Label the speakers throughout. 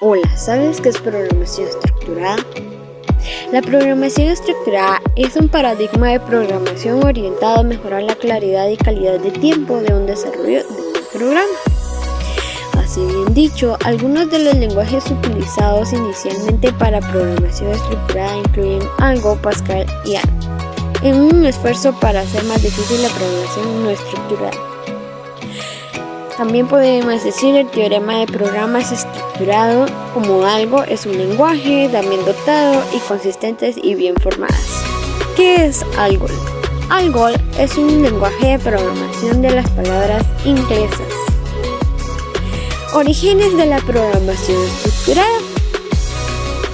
Speaker 1: Hola, ¿sabes qué es programación estructurada? La programación estructurada es un paradigma de programación orientado a mejorar la claridad y calidad de tiempo de un desarrollo de un programa. Así bien dicho, algunos de los lenguajes utilizados inicialmente para programación estructurada incluyen Algo, Pascal y R, en un esfuerzo para hacer más difícil la programación no estructurada. También podemos decir el teorema de programas estructurado como algo es un lenguaje también dotado y consistentes y bien formadas. ¿Qué es ALGOL? ALGOL es un lenguaje de programación de las palabras inglesas. Orígenes de la programación estructurada.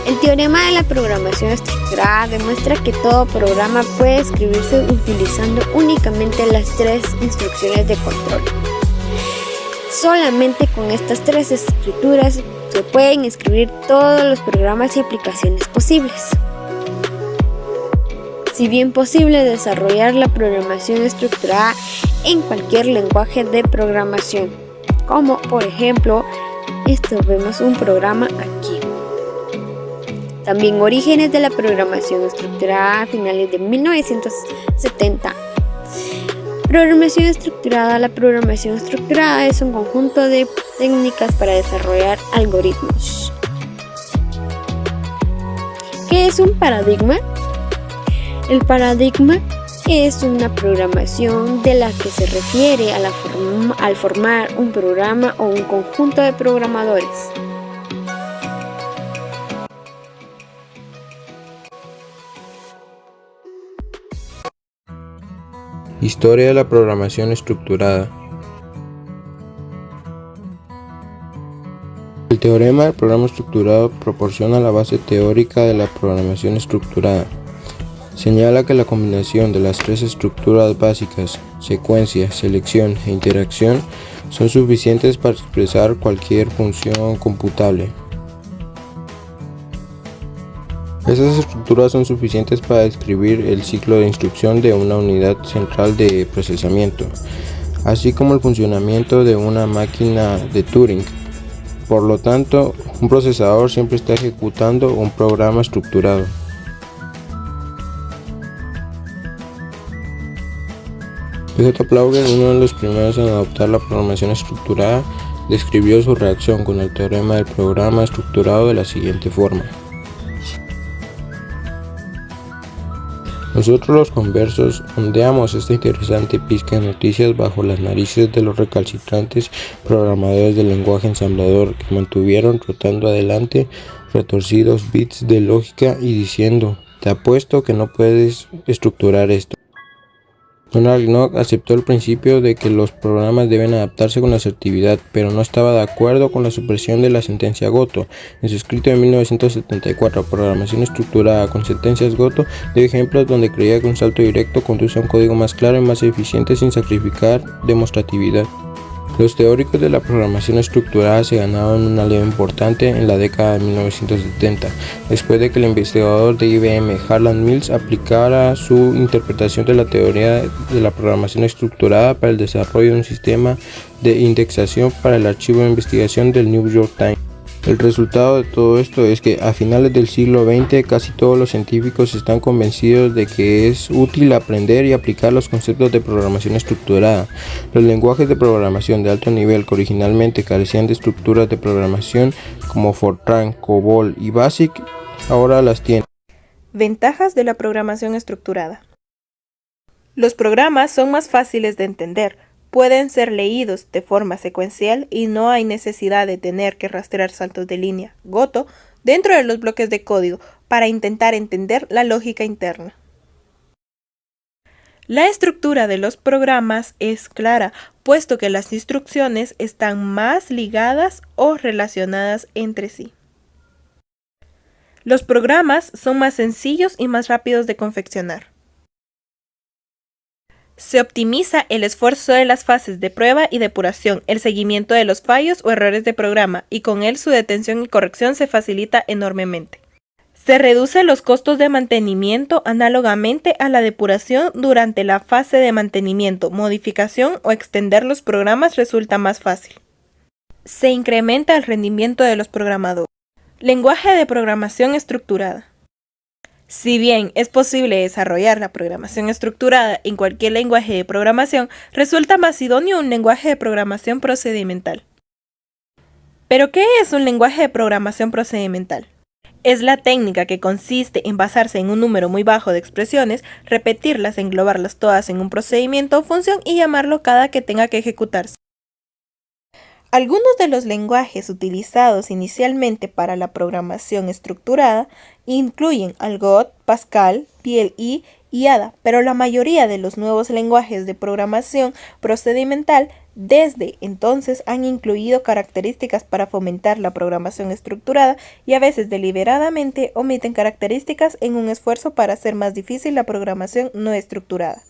Speaker 1: El teorema de la programación estructurada demuestra que todo programa puede escribirse utilizando únicamente las tres instrucciones de control. Solamente con estas tres escrituras se pueden escribir todos los programas y aplicaciones posibles. Si bien posible desarrollar la programación estructurada en cualquier lenguaje de programación, como por ejemplo, vemos un programa aquí. También orígenes de la programación estructurada a finales de 1970. Programación estructurada. La programación estructurada es un conjunto de técnicas para desarrollar algoritmos. ¿Qué es un paradigma? El paradigma es una programación de la que se refiere al formar un programa o un conjunto de programadores.
Speaker 2: Historia de la programación estructurada. El teorema del programa estructurado proporciona la base teórica de la programación estructurada. Señala que la combinación de las tres estructuras básicas, secuencia, selección e interacción, son suficientes para expresar cualquier función computable. Estas estructuras son suficientes para describir el ciclo de instrucción de una unidad central de procesamiento, así como el funcionamiento de una máquina de Turing. Por lo tanto, un procesador siempre está ejecutando un programa estructurado. P.J. Plauger, uno de los primeros en adoptar la programación estructurada, describió su reacción con el teorema del programa estructurado de la siguiente forma. Nosotros los conversos ondeamos esta interesante pizca de noticias bajo las narices de los recalcitrantes programadores del lenguaje ensamblador que mantuvieron rotando adelante retorcidos bits de lógica y diciendo, te apuesto que no puedes estructurar esto. Donald Knuth aceptó el principio de que los programas deben adaptarse con asertividad, pero no estaba de acuerdo con la supresión de la sentencia Goto. En su escrito de 1974, Programación estructurada con sentencias Goto, dio ejemplos donde creía que un salto directo conduce a un código más claro y más eficiente sin sacrificar demostratividad. Los teóricos de la programación estructurada se ganaron una leva importante en la década de 1970, después de que el investigador de IBM, Harlan Mills, aplicara su interpretación de la teoría de la programación estructurada para el desarrollo de un sistema de indexación para el archivo de investigación del New York Times. El resultado de todo esto es que a finales del siglo XX casi todos los científicos están convencidos de que es útil aprender y aplicar los conceptos de programación estructurada. Los lenguajes de programación de alto nivel que originalmente carecían de estructuras de programación como Fortran, COBOL y BASIC ahora las tienen.
Speaker 3: Ventajas de la programación estructurada. Los programas son más fáciles de entender. Pueden ser leídos de forma secuencial y no hay necesidad de tener que rastrear saltos de línea Goto dentro de los bloques de código para intentar entender la lógica interna. La estructura de los programas es clara, puesto que las instrucciones están más ligadas o relacionadas entre sí. Los programas son más sencillos y más rápidos de confeccionar. Se optimiza el esfuerzo de las fases de prueba y depuración, el seguimiento de los fallos o errores de programa, y con él su detención y corrección se facilita enormemente. Se reducen los costos de mantenimiento análogamente a la depuración durante la fase de mantenimiento, modificación o extender los programas resulta más fácil. Se incrementa el rendimiento de los programadores. Lenguaje de programación estructurada. Si bien es posible desarrollar la programación estructurada en cualquier lenguaje de programación, resulta más idóneo un lenguaje de programación procedimental. ¿Pero qué es un lenguaje de programación procedimental? Es la técnica que consiste en basarse en un número muy bajo de expresiones, repetirlas, englobarlas todas en un procedimiento o función y llamarlo cada que tenga que ejecutarse. Algunos de los lenguajes utilizados inicialmente para la programación estructurada incluyen Algot, Pascal, PLI y Ada, pero la mayoría de los nuevos lenguajes de programación procedimental desde entonces han incluido características para fomentar la programación estructurada y a veces deliberadamente omiten características en un esfuerzo para hacer más difícil la programación no estructurada.